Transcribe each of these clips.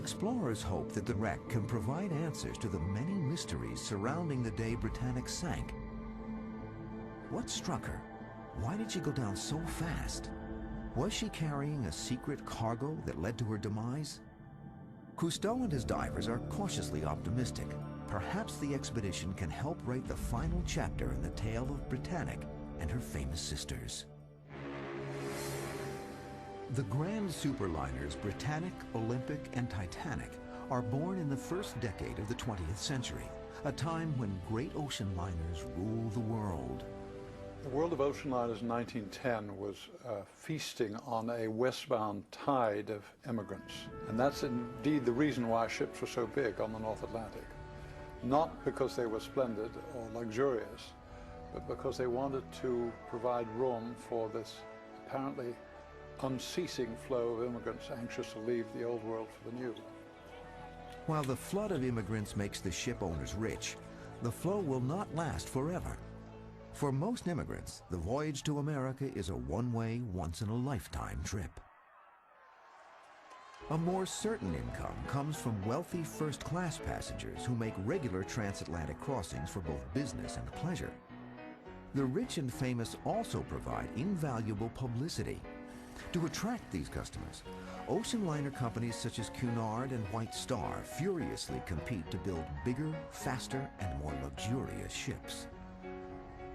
explorers hope that the wreck can provide answers to the many mysteries surrounding the day Titanic sank. What struck her? Why did she go down so fast? Was she carrying a secret cargo that led to her demise? Cousteau and his divers are cautiously optimistic. Perhaps the expedition can help write the final chapter in the tale of Titanic and her famous sisters. The grand superliners Titanic, Olympic, and Titanic are born in the first decade of the 20th century, a time when great ocean liners rule the world. The world of ocean liners in 1910 was feasting on a westbound tide of immigrants. And that's indeed the reason why ships were so big on the North Atlantic. Not because they were splendid or luxurious, but because they wanted to provide room for this apparently unceasing flow of immigrants anxious to leave the old world for the new. While the flood of immigrants makes the ship owners rich, the flow will not last forever. For most immigrants, the voyage to America is a one-way, once-in-a-lifetime trip. A more certain income comes from wealthy first-class passengers who make regular transatlantic crossings for both business and pleasure. The rich and famous also provide invaluable publicity. To attract these customers, ocean liner companies such as Cunard and White Star furiously compete to build bigger, faster, and more luxurious ships.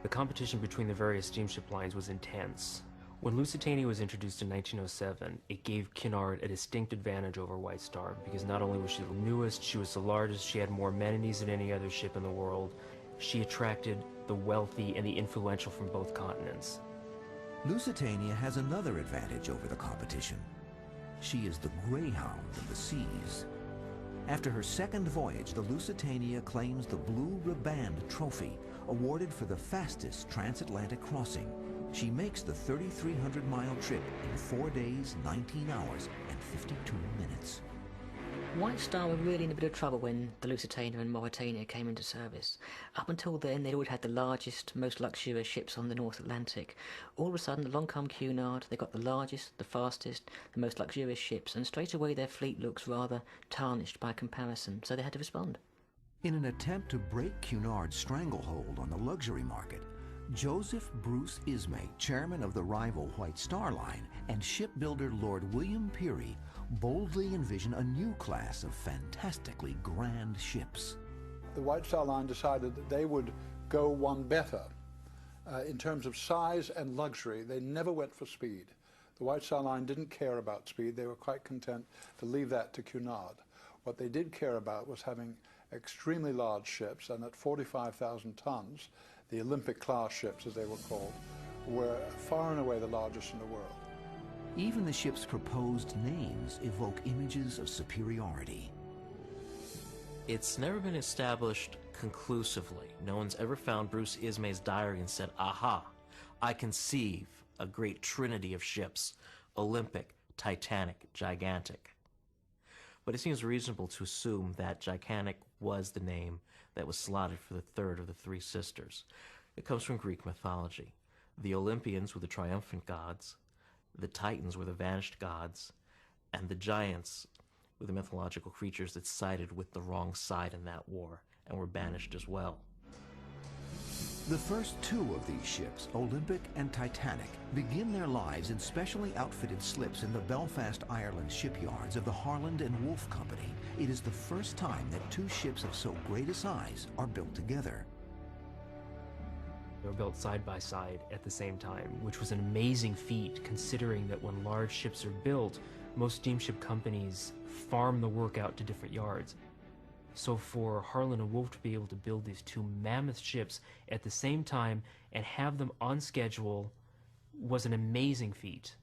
The competition between the various steamship lines was intense. When Lusitania was introduced in 1907, it gave Cunard a distinct advantage over White Star because not only was she the newest, she was the largest, she had more amenities than any other ship in the world. She attracted the wealthy and the influential from both continents. Lusitania has another advantage over the competition. She is the greyhound of the seas. After her second voyage, the Lusitania claims the Blue Riband Trophy, awarded for the fastest transatlantic crossing. She makes the 3,300-mile trip in 4 days, 19 hours, and 52 minutes. White Star were really in a bit of trouble when the Lusitania and Mauretania came into service. Up until then, they'd always had the largest, most luxurious ships on the North Atlantic. All of a sudden, along come Cunard, they got the largest, the fastest, the most luxurious ships, and straight away their fleet looks rather tarnished by comparison, so they had to respond. In an attempt to break Cunard's stranglehold on the luxury market, Joseph Bruce Ismay, chairman of the rival White Star Line, and shipbuilder Lord William Peary boldly envision a new class of fantastically grand ships. The White Star Line decided that they would go one better. In terms of size and luxury, they never went for speed. The White Star Line didn't care about speed. They were quite content to leave that to Cunard. What they did care about was having extremely large ships, and at 45,000 tons, the Olympic-class ships, as they were called, were far and away the largest in the world. Even the ship's proposed names evoke images of superiority. It's never been established conclusively. No one's ever found Bruce Ismay's diary and said, aha, I conceive a great trinity of ships, Olympic, Titanic, Gigantic. But it seems reasonable to assume that Gigantic was the name that was slotted for the third of the three sisters. It comes from Greek mythology. The Olympians were the triumphant gods, the Titans were the vanished gods, and the giants were the mythological creatures that sided with the wrong side in that war and were banished as well. The first two of these ships, Olympic and Titanic, begin their lives in specially outfitted slips in the Belfast, Ireland shipyards of the Harland and Wolff Company. It is the first time that two ships of so great a size are built together. They were built side by side at the same time, which was an amazing feat considering that when large ships are built, most steamship companies farm the work out to different yards. So for Harland and Wolff to be able to build these two mammoth ships at the same time and have them on schedule was an amazing feat.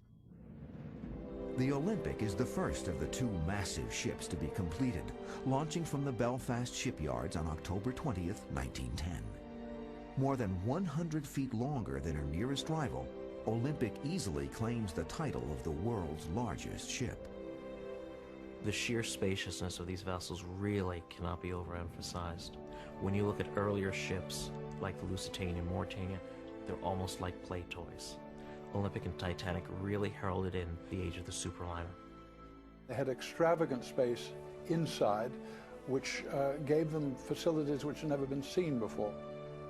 The Olympic is the first of the two massive ships to be completed, launching from the Belfast shipyards on October 20th, 1910. More than 100 feet longer than her nearest rival, Olympic easily claims the title of the world's largest ship. The sheer spaciousness of these vessels really cannot be overemphasized. When you look at earlier ships, like the Lusitania and Mauretania, they're almost like play toys. Olympic and Titanic really heralded in the age of the superliner. They had extravagant space inside, which gave them facilities which had never been seen before.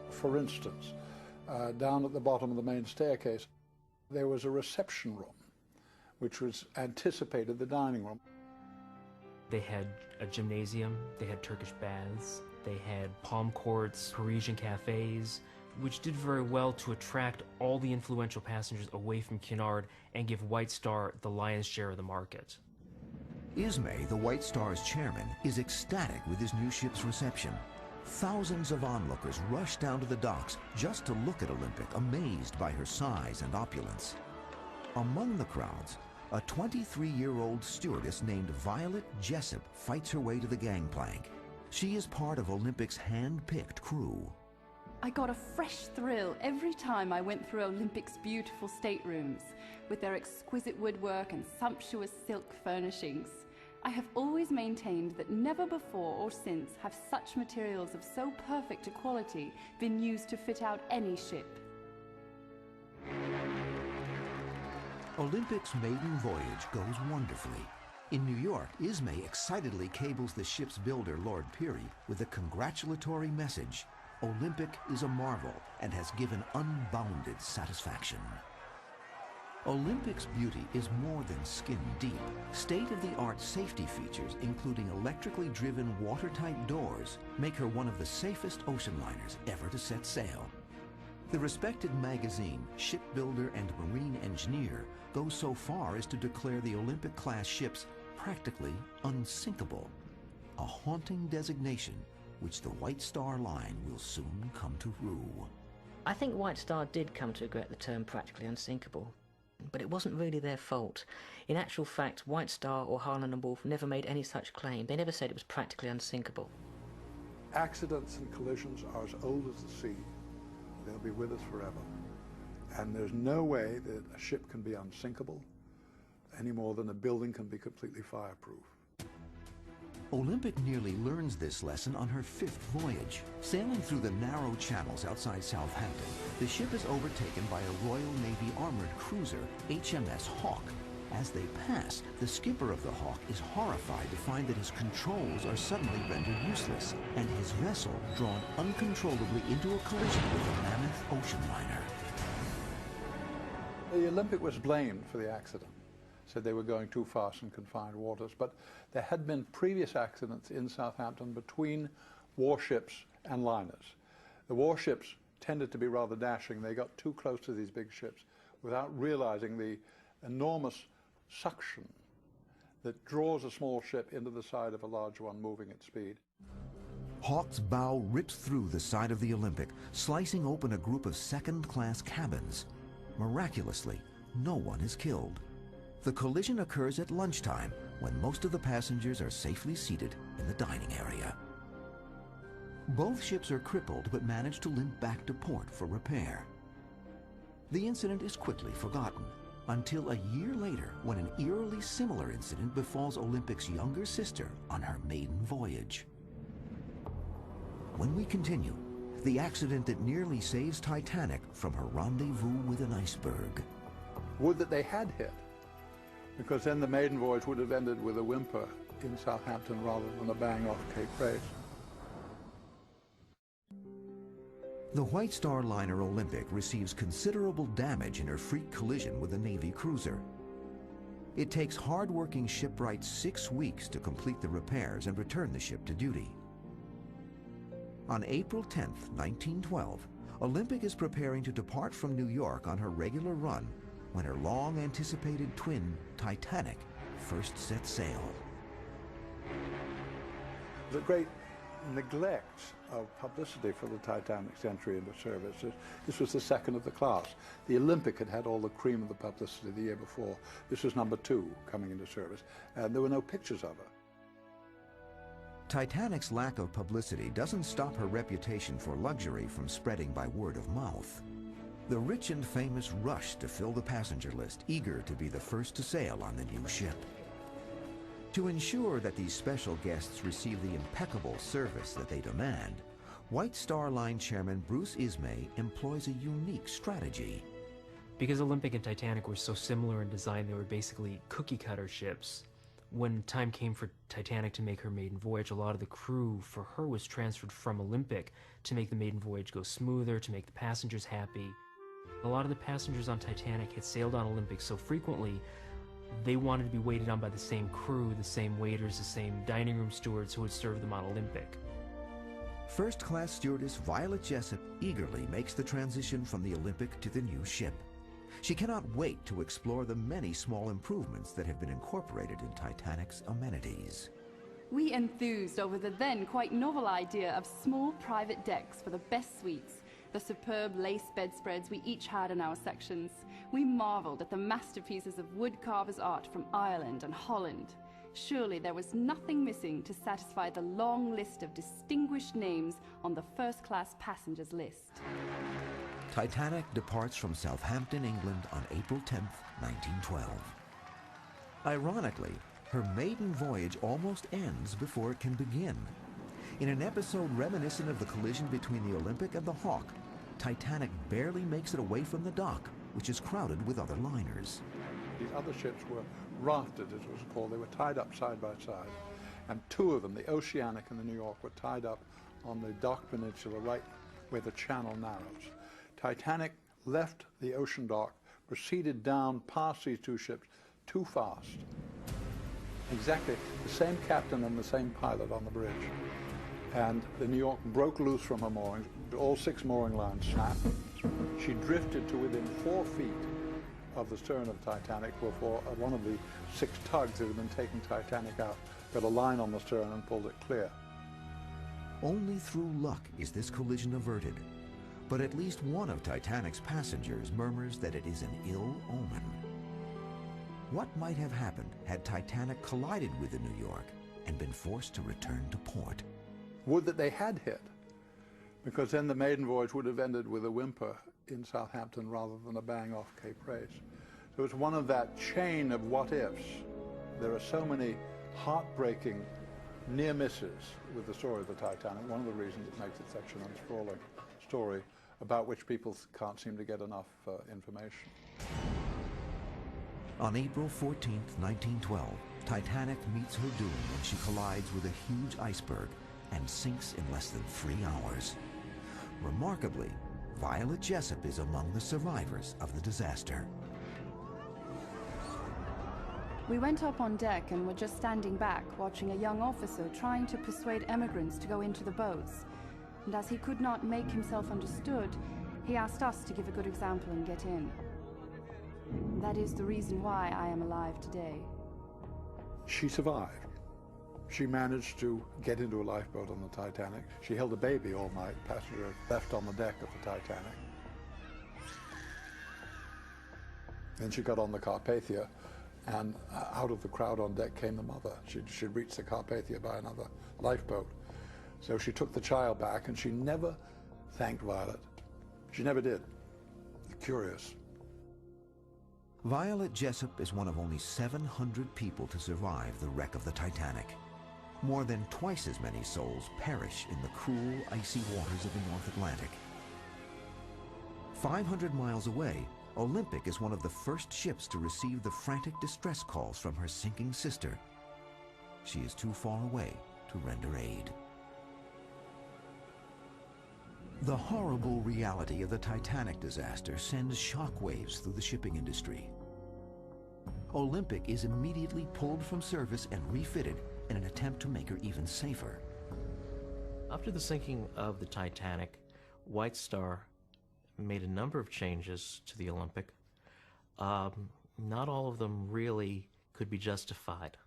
For instance, down at the bottom of the main staircase, there was a reception room, which was anticipated the dining room. They had a gymnasium, they had Turkish baths, they had palm courts, Parisian cafes, which did very well to attract all the influential passengers away from Cunard and give White Star the lion's share of the market. Ismay, the White Star's chairman, is ecstatic with his new ship's reception. Thousands of onlookers rush down to the docks just to look at Olympic, amazed by her size and opulence. Among the crowds, a 23-year-old stewardess named Violet Jessup fights her way to the gangplank. She is part of Olympic's hand-picked crew. I got a fresh thrill every time I went through Olympic's beautiful staterooms, with their exquisite woodwork and sumptuous silk furnishings. I have always maintained that never before or since have such materials of so perfect a quality been used to fit out any ship. Olympic's maiden voyage goes wonderfully. In New York, Ismay excitedly cables the ship's builder, Lord Peary, with a congratulatory message. Olympic is a marvel and has given unbounded satisfaction. Olympic's beauty is more than skin deep. State-of-the-art safety features, including electrically driven watertight doors, make her one of the safest ocean liners ever to set sail. The respected magazine, Shipbuilder and Marine Engineer, goes so far as to declare the Olympic-class ships practically unsinkable, a haunting designation which the White Star Line will soon come to rue. I think White Star did come to regret the term practically unsinkable, but it wasn't really their fault. In actual fact, White Star or Harland and Wolff never made any such claim. They never said it was practically unsinkable. Accidents and collisions are as old as the sea. They'll be with us forever. And there's no way that a ship can be unsinkable any more than a building can be completely fireproof. Olympic nearly learns this lesson on her 5th voyage. Sailing through the narrow channels outside Southampton, the ship is overtaken by a Royal Navy armored cruiser, HMS Hawk. As they pass, the skipper of the Hawk is horrified to find that his controls are suddenly rendered useless, and his vessel drawn uncontrollably into a collision with a mammoth ocean liner. The Olympic was blamed for the accident. Said they were going too fast in confined waters, but there had been previous accidents in Southampton between warships and liners. The warships tended to be rather dashing. They got too close to these big ships without realizing the enormous suction that draws a small ship into the side of a large one moving at speed. Hawk's bow rips through the side of the Olympic, slicing open a group of second-class cabins. Miraculously, no one is killed. The collision occurs at lunchtime, when most of the passengers are safely seated in the dining area. Both ships are crippled but manage to limp back to port for repair. The incident is quickly forgotten, until a year later when an eerily similar incident befalls Olympic's younger sister on her maiden voyage. When we continue, the accident that nearly saves Titanic from her rendezvous with an iceberg. Would that they had hit, because then the maiden voyage would have ended with a whimper in Southampton rather than a bang off Cape Race. The White Star liner Olympic receives considerable damage in her freak collision with a Navy cruiser. It takes hard-working shipwrights 6 weeks to complete the repairs and return the ship to duty. On April 10, 1912, Olympic is preparing to depart from New York on her regular run when her long-anticipated twin, Titanic, first sets sail. The great neglect of publicity for the Titanic's entry into service. This was the second of the class. The Olympic had had all the cream of the publicity the year before. This was number 2 coming into service, and there were no pictures of her. Titanic's lack of publicity doesn't stop her reputation for luxury from spreading by word of mouth. The rich and famous rush to fill the passenger list, eager to be the first to sail on the new ship. To ensure that these special guests receive the impeccable service that they demand, White Star Line Chairman Bruce Ismay employs a unique strategy. Because Olympic and Titanic were so similar in design, they were basically cookie-cutter ships. When time came for Titanic to make her maiden voyage, a lot of the crew for her was transferred from Olympic to make the maiden voyage go smoother, to make the passengers happy. A lot of the passengers on Titanic had sailed on Olympic so frequently, they wanted to be waited on by the same crew, the same waiters, the same dining room stewards who had served them on Olympic. First-class stewardess Violet Jessup eagerly makes the transition from the Olympic to the new ship. She cannot wait to explore the many small improvements that have been incorporated in Titanic's amenities. We enthused over the then quite novel idea of small private decks for the best suites, the superb lace bedspreads we each had in our sections. We marveled at the masterpieces of wood carver's art from Ireland and Holland. Surely there was nothing missing to satisfy the long list of distinguished names on the first-class passengers list. Titanic departs from Southampton, England on April 10, 1912. Ironically, her maiden voyage almost ends before it can begin. In an episode reminiscent of the collision between the Olympic and the Hawk, Titanic barely makes it away from the dock, which is crowded with other liners. These other ships were rafted, as it was called. They were tied up side by side. And two of them, the Oceanic and the New York, were tied up on the dock peninsula right where the channel narrows. Titanic left the ocean dock, proceeded down past these two ships too fast. Exactly the same captain and the same pilot on the bridge. And the New York broke loose from her moorings. All 6 mooring lines snapped. She drifted to within 4 feet of the stern of the Titanic before one of the 6 tugs that had been taking Titanic out got a line on the stern and pulled it clear. Only through luck is this collision averted. But at least one of Titanic's passengers murmurs that it is an ill omen. What might have happened had Titanic collided with the New York and been forced to return to port? Would that they had hit, because then the maiden voyage would have ended with a whimper in Southampton rather than a bang off Cape Race. So it's one of that chain of what-ifs. There are so many heartbreaking near misses with the story of the Titanic. One of the reasons it makes it such an enthralling story about which people can't seem to get enough information. On April 14, 1912, Titanic meets her doom when she collides with a huge iceberg and sinks in less than 3 hours. Remarkably, Violet Jessup is among the survivors of the disaster. We went up on deck and were just standing back, watching a young officer trying to persuade emigrants to go into the boats. And as he could not make himself understood, he asked us to give a good example and get in. That is the reason why I am alive today. She survived. She managed to get into a lifeboat on the Titanic. She held a baby all night, passenger left on the deck of the Titanic. Then she got on the Carpathia, and out of the crowd on deck came the mother. She'd reached the Carpathia by another lifeboat. So she took the child back, and she never thanked Violet. She never did. Curious. Violet Jessup is one of only 700 people to survive the wreck of the Titanic. More than twice as many souls perish in the cruel, icy waters of the North Atlantic. 500 miles away, Olympic is one of the first ships to receive the frantic distress calls from her sinking sister. She is too far away to render aid. The horrible reality of the Titanic disaster sends shockwaves through the shipping industry. Olympic is immediately pulled from service and refitted in an attempt to make her even safer. After the sinking of the Titanic, White Star made a number of changes to the Olympic. Not all of them really could be justified.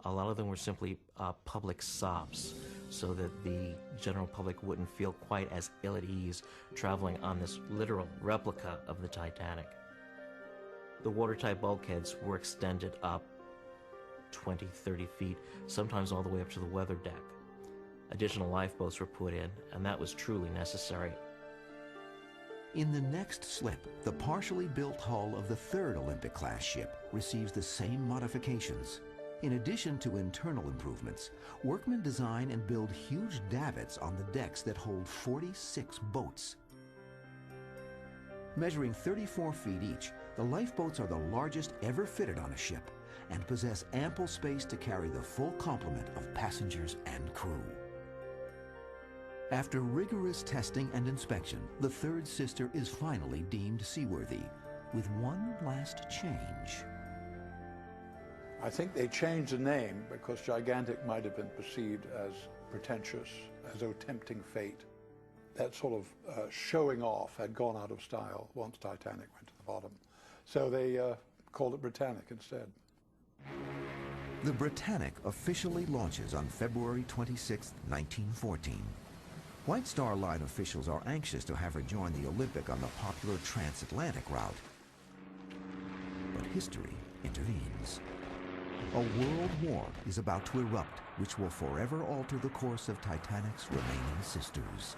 A lot of them were simply public sops, so that the general public wouldn't feel quite as ill at ease traveling on this literal replica of the Titanic. The watertight bulkheads were extended up 20, 30 feet, sometimes all the way up to the weather deck. Additional lifeboats were put in, and that was truly necessary. In the next slip, the partially built hull of the third Olympic-class ship receives the same modifications. In addition to internal improvements, workmen design and build huge davits on the decks that hold 46 boats. Measuring 34 feet each, the lifeboats are the largest ever fitted on a ship and possess ample space to carry the full complement of passengers and crew. After rigorous testing and inspection, the third sister is finally deemed seaworthy, with one last change. I think they changed the name because gigantic might have been perceived as pretentious, as though tempting fate. That sort of showing off had gone out of style once Titanic went to the bottom. So they called it Britannic instead. The Britannic officially launches on February 26, 1914. White Star Line officials are anxious to have her join the Olympic on the popular transatlantic route. But history intervenes. A world war is about to erupt, which will forever alter the course of Titanic's remaining sisters.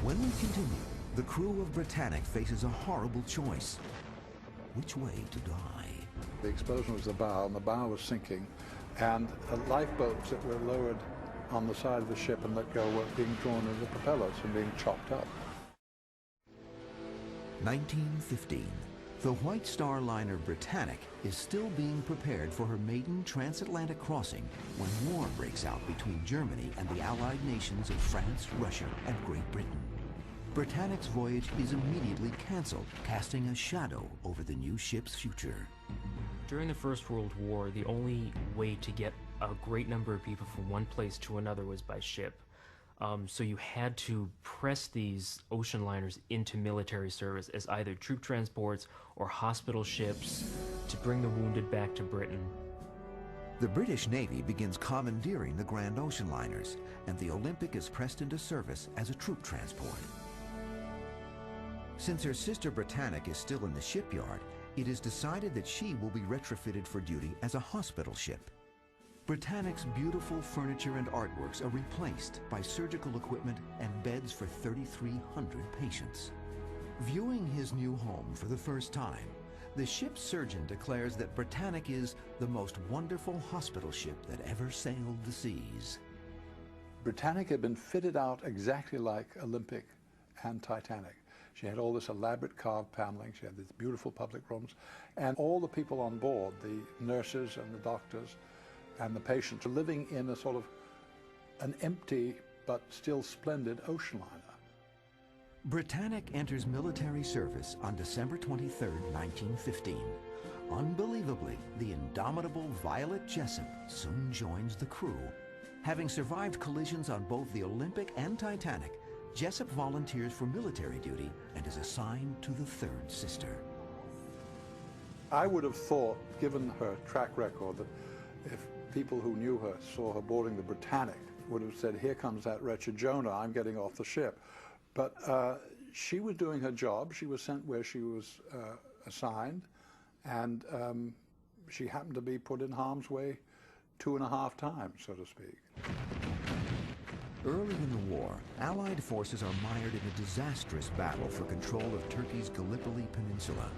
When we continue, the crew of Britannic faces a horrible choice. Which way to die? The explosion was the bow, and the bow was sinking, and lifeboats that were lowered on the side of the ship and let go were being drawn into the propellers and being chopped up. 1915. The White Star liner Britannic is still being prepared for her maiden transatlantic crossing when war breaks out between Germany and the Allied nations of France, Russia, and Great Britain. Britannic's voyage is immediately canceled, casting a shadow over the new ship's future. During the First World War, the only way to get a great number of people from one place to another was by ship. So you had to press these ocean liners into military service as either troop transports or hospital ships to bring the wounded back to Britain. The British Navy begins commandeering the Grand Ocean liners, and the Olympic is pressed into service as a troop transport. Since her sister Britannic is still in the shipyard, it is decided that she will be retrofitted for duty as a hospital ship. Britannic's beautiful furniture and artworks are replaced by surgical equipment and beds for 3,300 patients. Viewing his new home for the first time, the ship's surgeon declares that Britannic is the most wonderful hospital ship that ever sailed the seas. Britannic had been fitted out exactly like Olympic and Titanic. She had all this elaborate carved paneling, she had these beautiful public rooms, and all the people on board, the nurses and the doctors, and the patients are living in a sort of an empty but still splendid ocean liner. Britannic enters military service on December 23, 1915. Unbelievably, the indomitable Violet Jessup soon joins the crew. Having survived collisions on both the Olympic and Titanic, Jessup volunteers for military duty and is assigned to the third sister. I would have thought, given her track record, that if people who knew her saw her boarding the Britannic would have said, here comes that wretched Jonah, I'm getting off the ship. But she was doing her job. She was sent where she was assigned, and she happened to be put in harm's way 2.5 times, so to speak. Early in the war, Allied forces are mired in a disastrous battle for control of Turkey's Gallipoli Peninsula.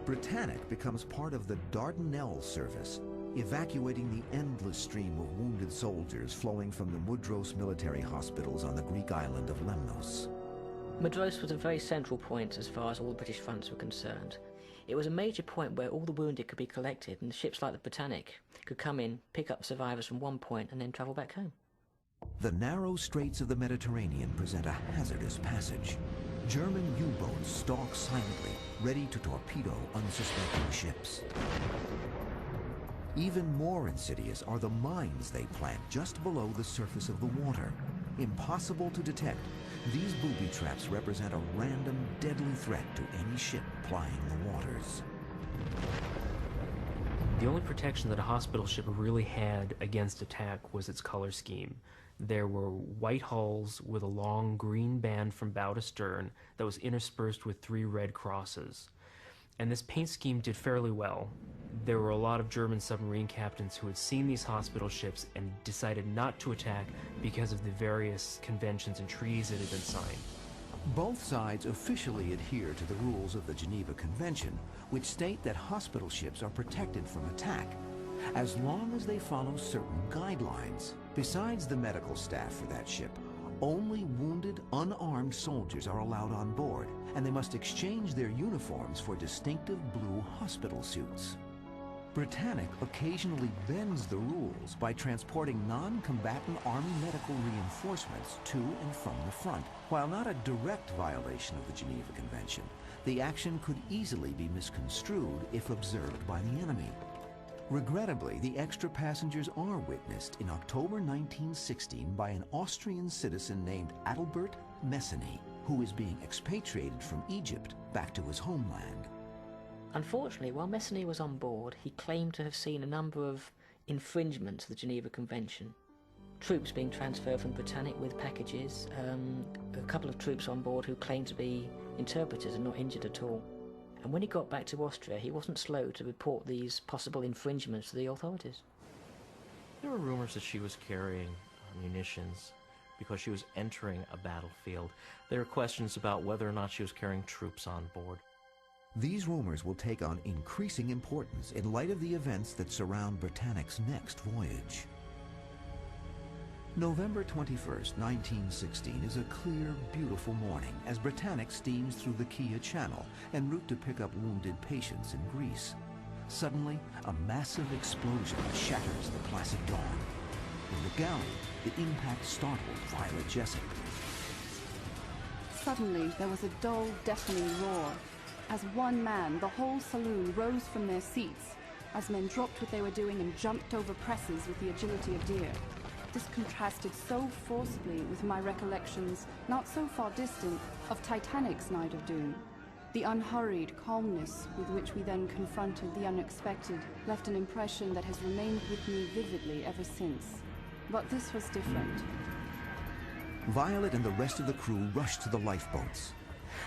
Britannic becomes part of the Dardanelles service, evacuating the endless stream of wounded soldiers flowing from the Mudros military hospitals on the Greek island of Lemnos. Mudros was a very central point as far as all the British fronts were concerned. It was a major point where all the wounded could be collected, and ships like the Britannic could come in, pick up survivors from one point, and then travel back home. The narrow straits of the Mediterranean present a hazardous passage. German U-boats stalk silently, ready to torpedo unsuspecting ships. Even more insidious are the mines they plant just below the surface of the water. Impossible to detect, these booby traps represent a random, deadly threat to any ship plying the waters. The only protection that a hospital ship really had against attack was its color scheme. There were white hulls with a long green band from bow to stern that was interspersed with 3 red crosses. And this paint scheme did fairly well. There were a lot of German submarine captains who had seen these hospital ships and decided not to attack because of the various conventions and treaties that had been signed. Both sides officially adhere to the rules of the Geneva Convention, which state that hospital ships are protected from attack, as long as they follow certain guidelines. Besides the medical staff for that ship, only wounded, unarmed soldiers are allowed on board, and they must exchange their uniforms for distinctive blue hospital suits. Britannic occasionally bends the rules by transporting non-combatant Army medical reinforcements to and from the front. While not a direct violation of the Geneva Convention, the action could easily be misconstrued if observed by the enemy. Regrettably, the extra passengers are witnessed in October 1916 by an Austrian citizen named Adalbert Messany, who is being expatriated from Egypt back to his homeland. Unfortunately, while Messany was on board, he claimed to have seen a number of infringements of the Geneva Convention. Troops being transferred from Britannic with packages, a couple of troops on board who claimed to be interpreters and not injured at all. And when he got back to Austria, he wasn't slow to report these possible infringements to the authorities. There were rumors that she was carrying munitions because she was entering a battlefield. There were questions about whether or not she was carrying troops on board. These rumors will take on increasing importance in light of the events that surround Britannic's next voyage. November 21st, 1916 is a clear, beautiful morning as Britannic steams through the Kea Channel en route to pick up wounded patients in Greece. Suddenly, a massive explosion shatters the placid dawn. In the galley, the impact startled Violet Jessup. Suddenly, there was a dull, deafening roar. As one man, the whole saloon rose from their seats, as men dropped what they were doing and jumped over presses with the agility of deer. This contrasted so forcibly with my recollections, not so far distant, of Titanic's night of doom. The unhurried calmness with which we then confronted the unexpected left an impression that has remained with me vividly ever since. But this was different. Violet and the rest of the crew rushed to the lifeboats.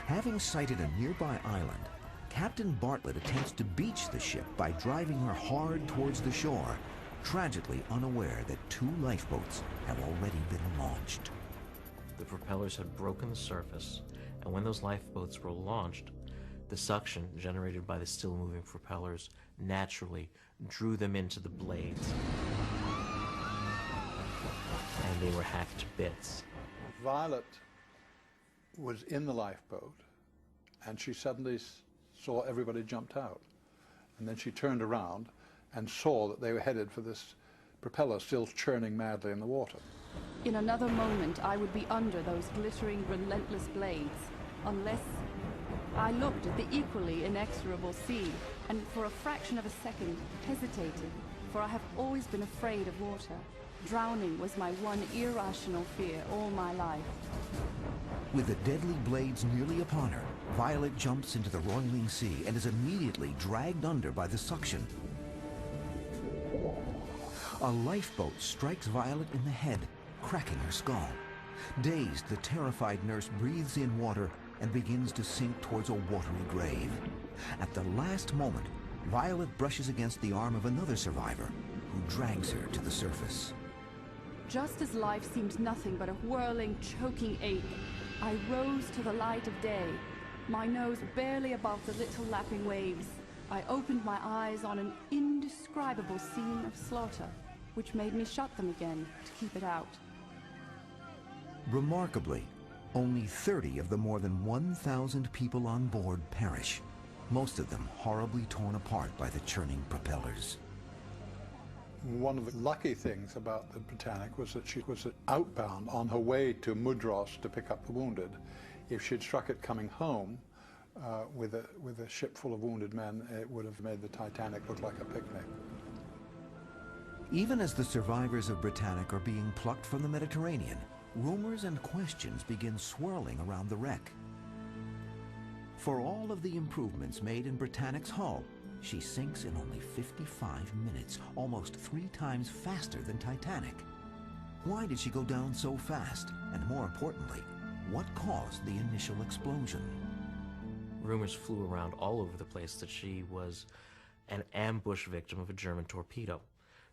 Having sighted a nearby island, Captain Bartlett attempts to beach the ship by driving her hard towards the shore, tragically unaware that 2 lifeboats have already been launched. The propellers had broken the surface, and when those lifeboats were launched, the suction generated by the still-moving propellers naturally drew them into the blades, and they were hacked to bits. Violet was in the lifeboat, and she suddenly saw everybody jumped out. And then she turned around and saw that they were headed for this propeller still churning madly in the water. In another moment, I would be under those glittering, relentless blades, unless I looked at the equally inexorable sea, and for a fraction of a second hesitated, for I have always been afraid of water. Drowning was my one irrational fear all my life. With the deadly blades nearly upon her, Violet jumps into the roiling sea and is immediately dragged under by the suction. A lifeboat strikes Violet in the head, cracking her skull. Dazed, the terrified nurse breathes in water and begins to sink towards a watery grave. At the last moment, Violet brushes against the arm of another survivor, who drags her to the surface. Just as life seemed nothing but a whirling, choking ache, I rose to the light of day, my nose barely above the little lapping waves. I opened my eyes on an indescribable scene of slaughter, which made me shut them again to keep it out. Remarkably, only 30 of the more than 1,000 people on board perish, most of them horribly torn apart by the churning propellers. One of the lucky things about the Britannic was that she was outbound on her way to Mudros to pick up the wounded. If she'd struck it coming home with a ship full of wounded men, it would have made the Titanic look like a picnic. Even as the survivors of Britannic are being plucked from the Mediterranean, rumors and questions begin swirling around the wreck. For all of the improvements made in Britannic's hull, she sinks in only 55 minutes, almost 3 times faster than Titanic. Why did she go down so fast? And more importantly, what caused the initial explosion? Rumors flew around all over the place that she was an ambush victim of a German torpedo.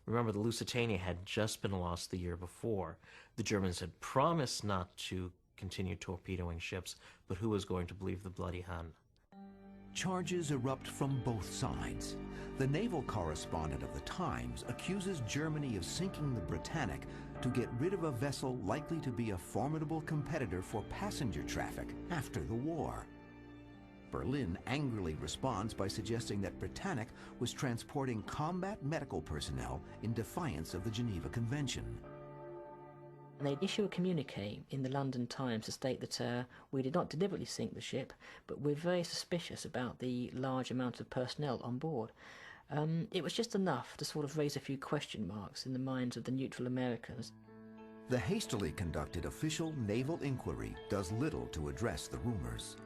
Remember, the Lusitania had just been lost the year before. The Germans had promised not to continue torpedoing ships, but who was going to believe the bloody Hun? Charges erupt from both sides. The naval correspondent of the Times accuses Germany of sinking the Britannic to get rid of a vessel likely to be a formidable competitor for passenger traffic after the war. Berlin angrily responds by suggesting that Britannic was transporting combat medical personnel in defiance of the Geneva Convention. They issue a communique in the London Times to state that we did not deliberately sink the ship, but we're very suspicious about the large amount of personnel on board. It was just enough to sort of raise a few question marks in the minds of the neutral Americans. The hastily conducted official naval inquiry does little to address the rumors.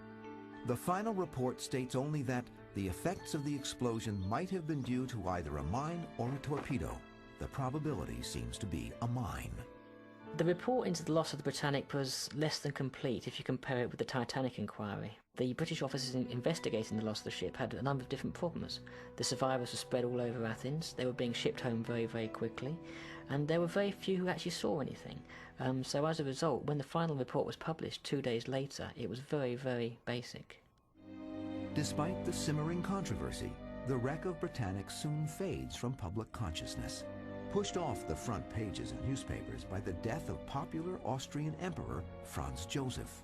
The final report states only that the effects of the explosion might have been due to either a mine or a torpedo. The probability seems to be a mine. The report into the loss of the Britannic was less than complete if you compare it with the Titanic inquiry. The British officers investigating the loss of the ship had a number of different problems. The survivors were spread all over Athens, they were being shipped home very, very quickly, and there were very few who actually saw anything. So as a result, when the final report was published 2 days later, it was very, very basic. Despite the simmering controversy, the wreck of Britannic soon fades from public consciousness. Pushed off the front pages of newspapers by the death of popular Austrian Emperor Franz Joseph.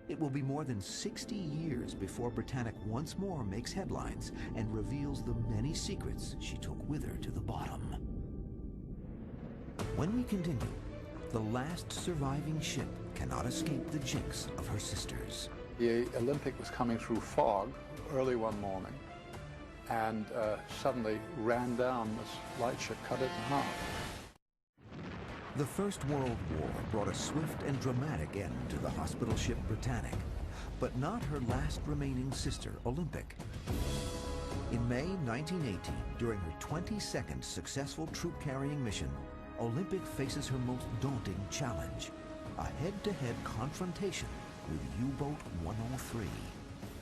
It will be more than 60 years before Britannic once more makes headlines and reveals the many secrets she took with her to the bottom. When we continue, the last surviving ship cannot escape the jinx of her sisters. The Olympic was coming through fog early one morning, and suddenly ran down this lightship, cut it in half. The First World War brought a swift and dramatic end to the hospital ship Britannic, but not her last remaining sister, Olympic. In May 1918, during her 22nd successful troop-carrying mission, Olympic faces her most daunting challenge, a head-to-head confrontation with U-Boat 103.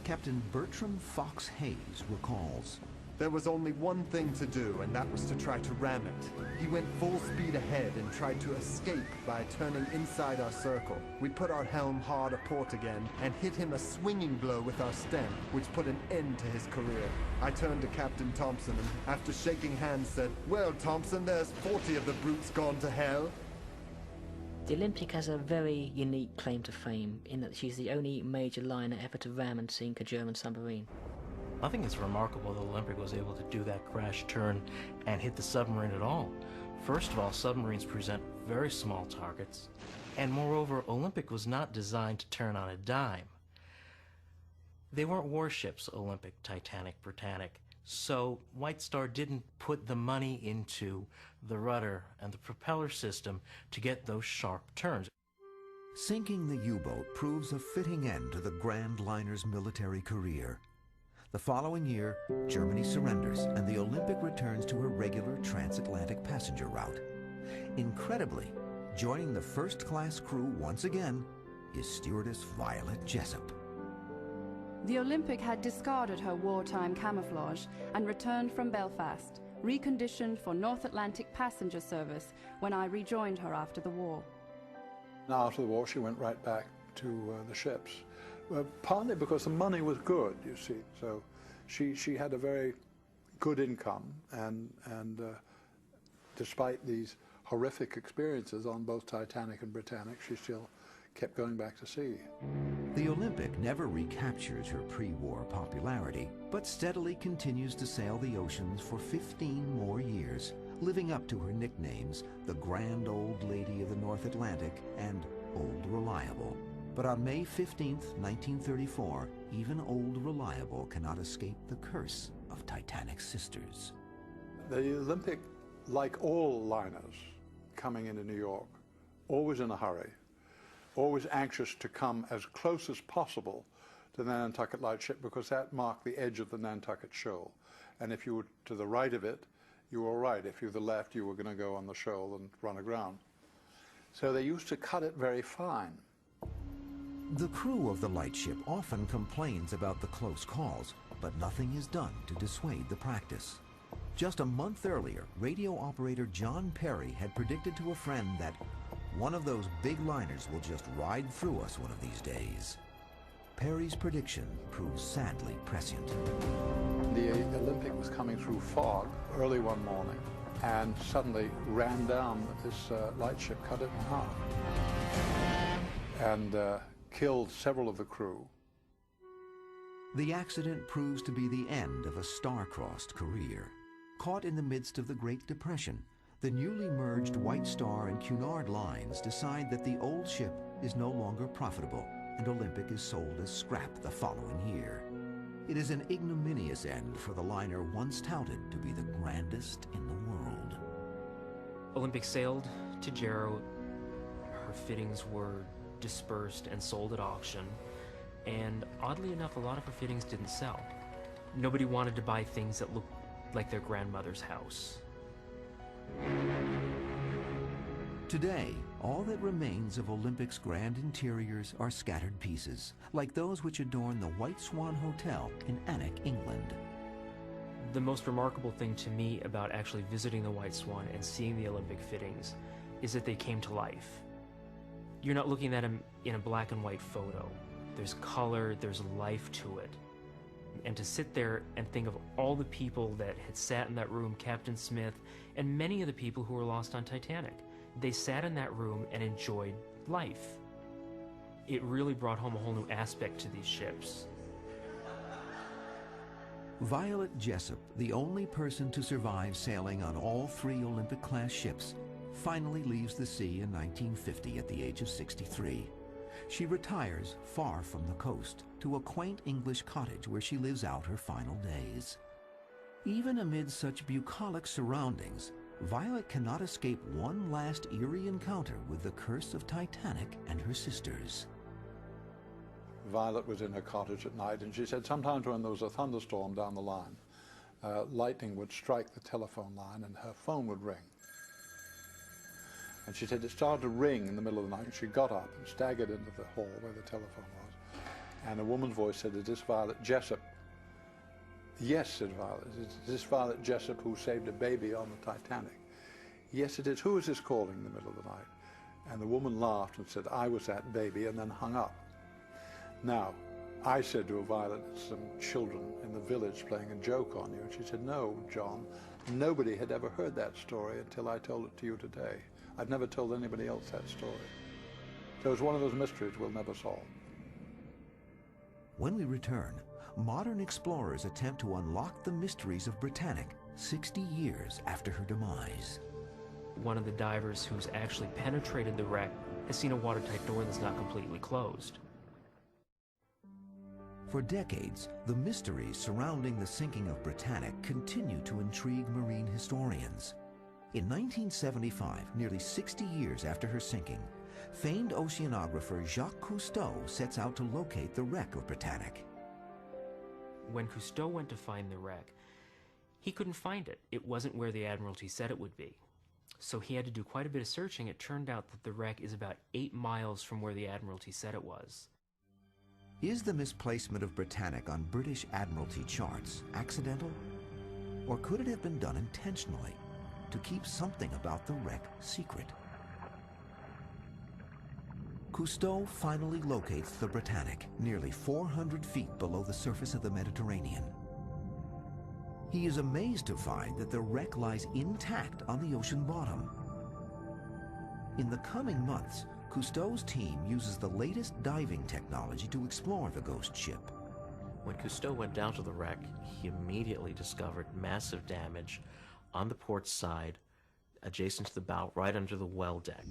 Captain Bertram Fox Hayes recalls, "There was only one thing to do, and that was to try to ram it. He went full speed ahead and tried to escape by turning inside our circle. We put our helm hard aport again and hit him a swinging blow with our stem, which put an end to his career. I turned to Captain Thompson and, after shaking hands, said, 'Well, Thompson, there's 40 of the brutes gone to hell.'" The Olympic has a very unique claim to fame in that she's the only major liner ever to ram and sink a German submarine. I think it's remarkable the Olympic was able to do that crash turn and hit the submarine at all. First of all, submarines present very small targets, and moreover, Olympic was not designed to turn on a dime. They weren't warships, Olympic, Titanic, Britannic, so White Star didn't put the money into the rudder and the propeller system to get those sharp turns. Sinking the U-boat proves a fitting end to the Grand Liner's military career. The following year, Germany surrenders and the Olympic returns to her regular transatlantic passenger route. Incredibly, joining the first-class crew once again is stewardess Violet Jessup. The Olympic had discarded her wartime camouflage and returned from Belfast, reconditioned for North Atlantic passenger service when I rejoined her after the war. Now, after the war, she went right back to the ships, partly because the money was good, you see. So she had a very good income, and despite these horrific experiences on both Titanic and Britannic, she still kept going back to sea. The Olympic never recaptures her pre-war popularity, but steadily continues to sail the oceans for 15 more years, living up to her nicknames, the Grand Old Lady of the North Atlantic and Old Reliable. But on May 15th, 1934, even Old Reliable cannot escape the curse of Titanic's sisters. The Olympic, like all liners coming into New York, always in a hurry, always anxious to come as close as possible to the Nantucket Lightship, because that marked the edge of the Nantucket Shoal. And if you were to the right of it, you were right. If you were to the left, you were going to go on the shoal and run aground. So they used to cut it very fine. The crew of the lightship often complains about the close calls, but nothing is done to dissuade the practice. Just a month earlier, radio operator John Perry had predicted to a friend that one of those big liners will just ride through us one of these days. Perry's prediction proves sadly prescient. The Olympic was coming through fog early one morning and suddenly ran down this lightship, cut it in half, and killed several of the crew. The accident proves to be the end of a star-crossed career. Caught in the midst of the Great Depression, the newly merged White Star and Cunard lines decide that the old ship is no longer profitable, and Olympic is sold as scrap the following year. It is an ignominious end for the liner once touted to be the grandest in the world. Olympic sailed to Jarrow. Her fittings were dispersed and sold at auction, and oddly enough, a lot of her fittings didn't sell. Nobody wanted to buy things that looked like their grandmother's house. Today, all that remains of Olympic's grand interiors are scattered pieces, like those which adorn the White Swan Hotel in Alnwick, England. The most remarkable thing to me about actually visiting the White Swan and seeing the Olympic fittings is that they came to life. You're not looking at them in a black and white photo. There's color, there's life to it. And to sit there and think of all the people that had sat in that room, Captain Smith, and many of the people who were lost on Titanic. They sat in that room and enjoyed life. It really brought home a whole new aspect to these ships. Violet Jessup, the only person to survive sailing on all 3 Olympic-class ships, finally leaves the sea in 1950 at the age of 63. She retires far from the coast to a quaint English cottage where she lives out her final days. Even amid such bucolic surroundings, Violet cannot escape one last eerie encounter with the curse of Titanic and her sisters. Violet was in her cottage at night, and she said sometimes when there was a thunderstorm down the line, lightning would strike the telephone line and her phone would ring. And she said it started to ring in the middle of the night, and she got up and staggered into the hall where the telephone was. And a woman's voice said, "Is this Violet Jessup?" "Yes," said Violet. "Is this Violet Jessup who saved a baby on the Titanic?" "Yes, it is. Who is this calling in the middle of the night?" And the woman laughed and said, "I was that baby," and then hung up. Now, I said to her, "Violet, some children in the village playing a joke on you." And she said, "No, John, nobody had ever heard that story until I told it to you today. I'd never told anybody else that story." So it's one of those mysteries we'll never solve. When we return, modern explorers attempt to unlock the mysteries of Britannic 60 years after her demise. One of the divers who's actually penetrated the wreck has seen a watertight door that's not completely closed. For decades, the mysteries surrounding the sinking of Britannic continue to intrigue marine historians. In 1975, nearly 60 years after her sinking, famed oceanographer Jacques Cousteau sets out to locate the wreck of Britannic. When Cousteau went to find the wreck, he couldn't find it. It wasn't where the Admiralty said it would be. So he had to do quite a bit of searching. It turned out that the wreck is about 8 miles from where the Admiralty said it was. Is the misplacement of Britannic on British Admiralty charts accidental? Or could it have been done intentionally to keep something about the wreck secret? Cousteau finally locates the Britannic nearly 400 feet below the surface of the Mediterranean. He is amazed to find that the wreck lies intact on the ocean bottom. In the coming months, Cousteau's team uses the latest diving technology to explore the ghost ship. When Cousteau went down to the wreck, he immediately discovered massive damage on the port side, adjacent to the bow, right under the well deck.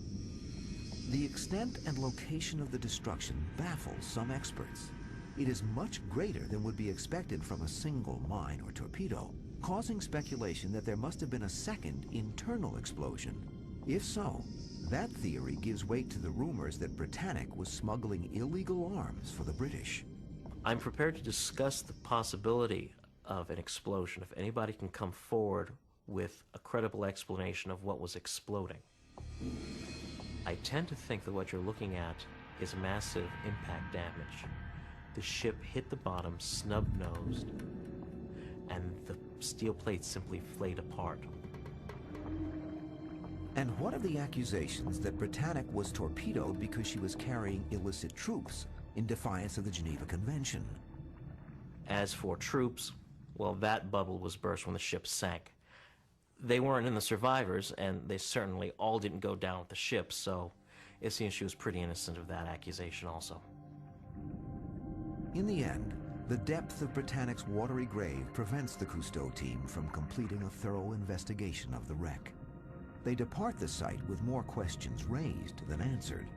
The extent and location of the destruction baffles some experts. It is much greater than would be expected from a single mine or torpedo, causing speculation that there must have been a second internal explosion. If so, that theory gives weight to the rumors that Britannic was smuggling illegal arms for the British. I'm prepared to discuss the possibility of an explosion if anybody can come forward with a credible explanation of what was exploding. I tend to think that what you're looking at is massive impact damage. The ship hit the bottom snub-nosed, and the steel plates simply flayed apart. And what of the accusations that Britannic was torpedoed because she was carrying illicit troops in defiance of the Geneva Convention? As for troops, well, that bubble was burst when the ship sank. They weren't in the survivors, and they certainly all didn't go down with the ship, so it seems she was pretty innocent of that accusation also. In the end, The depth of Britannic's watery grave prevents the Cousteau team from completing a thorough investigation of the wreck. They depart the site with more questions raised than answered.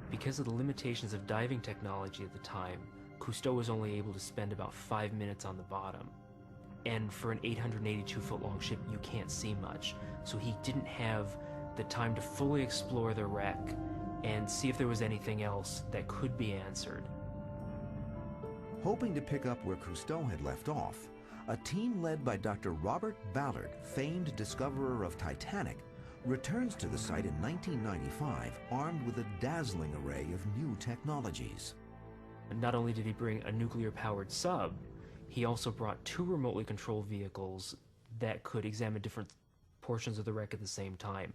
Because of the limitations of diving technology at the time, Cousteau was only able to spend about 5 minutes on the bottom. And for an 882-foot-long ship, you can't see much. So he didn't have the time to fully explore the wreck and see if there was anything else that could be answered. Hoping to pick up where Cousteau had left off, a team led by Dr. Robert Ballard, famed discoverer of Titanic, returns to the site in 1995 armed with a dazzling array of new technologies. Not only did he bring a nuclear-powered sub, he also brought 2 remotely controlled vehicles that could examine different portions of the wreck at the same time.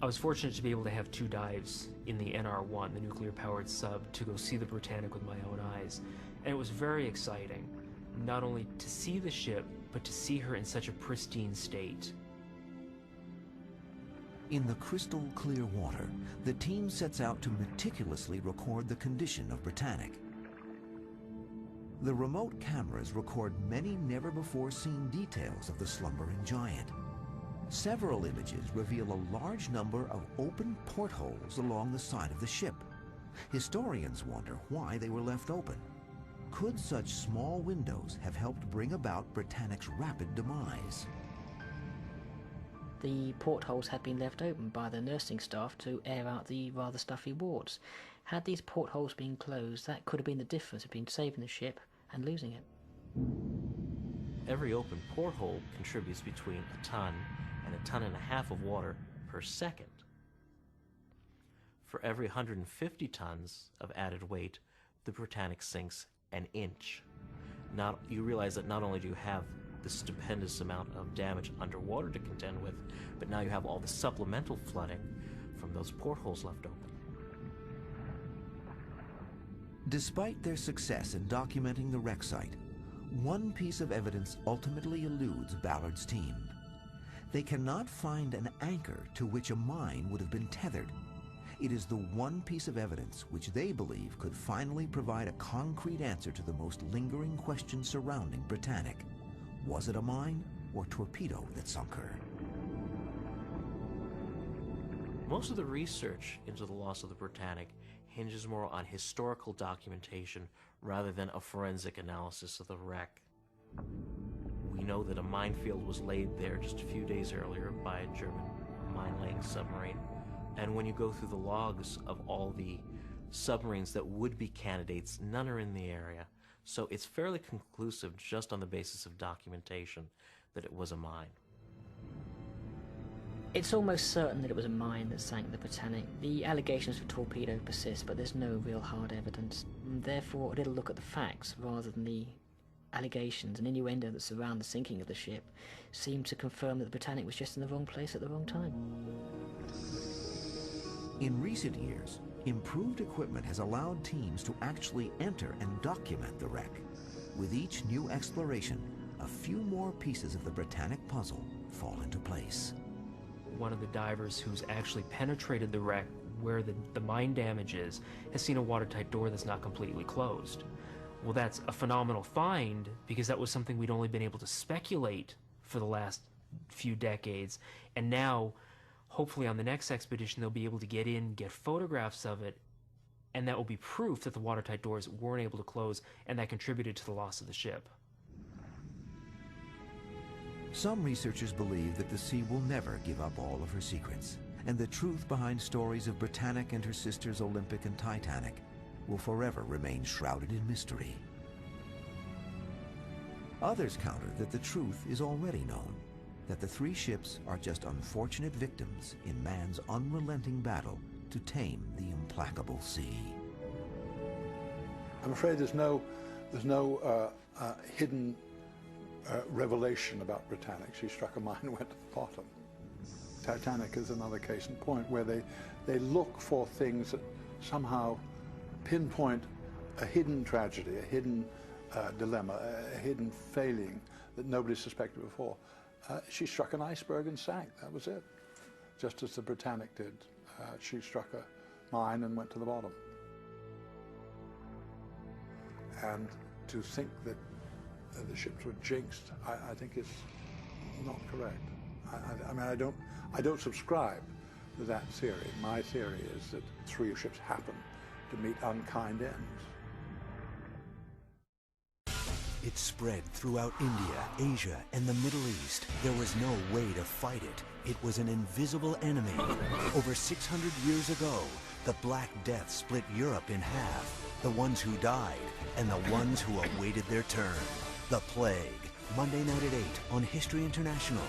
I was fortunate to be able to have 2 dives in the NR-1, the nuclear-powered sub, to go see the Britannic with my own eyes. And it was very exciting, not only to see the ship, but to see her in such a pristine state. In the crystal clear water, the team sets out to meticulously record the condition of Britannic. The remote cameras record many never-before-seen details of the slumbering giant. Several images reveal a large number of open portholes along the side of the ship. Historians wonder why they were left open. Could such small windows have helped bring about Britannic's rapid demise? The portholes had been left open by the nursing staff to air out the rather stuffy wards. Had these portholes been closed, that could have been the difference between saving the ship and losing it. Every open porthole contributes between a ton and a ton and a half of water per second. For every 150 tons of added weight, the Britannic sinks an inch. You realize that not only do you have the stupendous amount of damage underwater to contend with, but now you have all the supplemental flooding from those portholes left open. Despite their success in documenting the wreck site, one piece of evidence ultimately eludes Ballard's team. They cannot find an anchor to which a mine would have been tethered. It is the one piece of evidence which they believe could finally provide a concrete answer to the most lingering question surrounding Britannic. Was it a mine or torpedo that sunk her? Most of the research into the loss of the Britannic hinges more on historical documentation rather than a forensic analysis of the wreck. We know that a minefield was laid there just a few days earlier by a German mine-laying submarine, and when you go through the logs of all the submarines that would be candidates, none are in the area. So it's fairly conclusive just on the basis of documentation that it was a mine. It's almost certain that it was a mine that sank the Britannic. The allegations for torpedo persist, but there's no real hard evidence. Therefore, a little look at the facts rather than the allegations and innuendo that surround the sinking of the ship seem to confirm that the Britannic was just in the wrong place at the wrong time. In recent years, improved equipment has allowed teams to actually enter and document the wreck. With each new exploration, a few more pieces of the Britannic puzzle fall into place. One of the divers who's actually penetrated the wreck where the mine damage is has seen a watertight door that's not completely closed. Well, that's a phenomenal find because that was something we'd only been able to speculate for the last few decades, and now hopefully on the next expedition they'll be able to get in, get photographs of it, and that will be proof that the watertight doors weren't able to close and that contributed to the loss of the ship. Some researchers believe that the sea will never give up all of her secrets, and the truth behind stories of Britannic and her sisters Olympic and Titanic will forever remain shrouded in mystery. Others counter that the truth is already known, that the 3 ships are just unfortunate victims in man's unrelenting battle to tame the implacable sea. I'm afraid there's no hidden revelation about Britannic. She struck a mine and went to the bottom. Titanic is another case in point where they look for things that somehow pinpoint a hidden tragedy, a hidden dilemma, a hidden failing that nobody suspected before. She struck an iceberg and sank. That was it. Just as the Britannic did. She struck a mine and went to the bottom. And to think that the ships were jinxed, I think is not correct. I mean, I don't subscribe to that theory. My theory is that 3 ships happened to meet unkind ends. It spread throughout India, Asia, and the Middle East. There was no way to fight it. It was an invisible enemy. Over 600 years ago, the Black Death split Europe in half. The ones who died and the ones who awaited their turn. The Plague, Monday night at 8 on History International.